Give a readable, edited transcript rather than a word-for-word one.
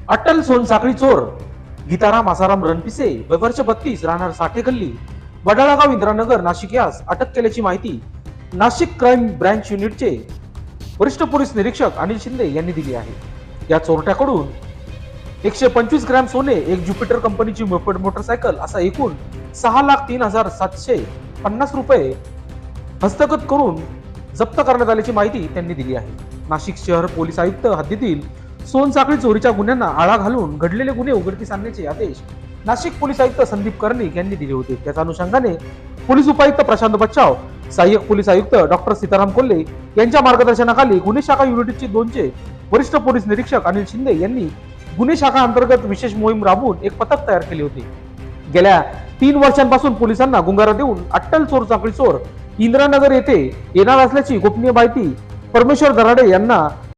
अट्टल सोनसाखळी चोर गीताराम आसाराम रणपिसे वय वर्ष 32 राहणार साठे गल्ली वडाळा गाव इंदिरानगर नाशिक यास अटक केल्याची माहिती नाशिक क्राईम ब्रँच युनिटचे वरिष्ठ पोलीस निरीक्षक अनिल शिंदे यांनी दिली आहे। या चोरट्याकडून 125 ग्रॅम सोने, एक ज्युपिटर कंपनीची मोपेड मोटरसायकल असा एकूण 6,03,750 रुपये हस्तगत करून जप्त करण्यात आल्याची माहिती त्यांनी दिली आहे। नाशिक शहर पोलीस आयुक्त हद्दीतील सोनसाखळी चोरीच्या गुन्ह्यांना आळा घालून घडलेले गुन्हे उघडकीस आणण्याचे आदेश नाशिक पोलीस आयुक्त संदीप कर्णिक यांनी दिले होते। त्याच्या अनुषंगाने पोलीस उपायुक्त प्रशांत बच्चाव, सहाय्यक पोलीस आयुक्त डॉक्टर सीताराम कोल्हे यांच्या मार्गदर्शनाखाली गुन्हे शाखा युनिटचे 2चे वरिष्ठ पोलीस निरीक्षक अनिल शिंदे यांनी गुन्हे शाखा अंतर्गत विशेष मोहीम राबवून एक पथक तयार केले होते। गेल्या 3 वर्षांपासून पोलिसांना गुंगारा देऊन अट्टल सोनसाखळी चोर इंदिरानगर येथे येणार असल्याची गोपनीय माहिती परमेश्वर दराडे यांना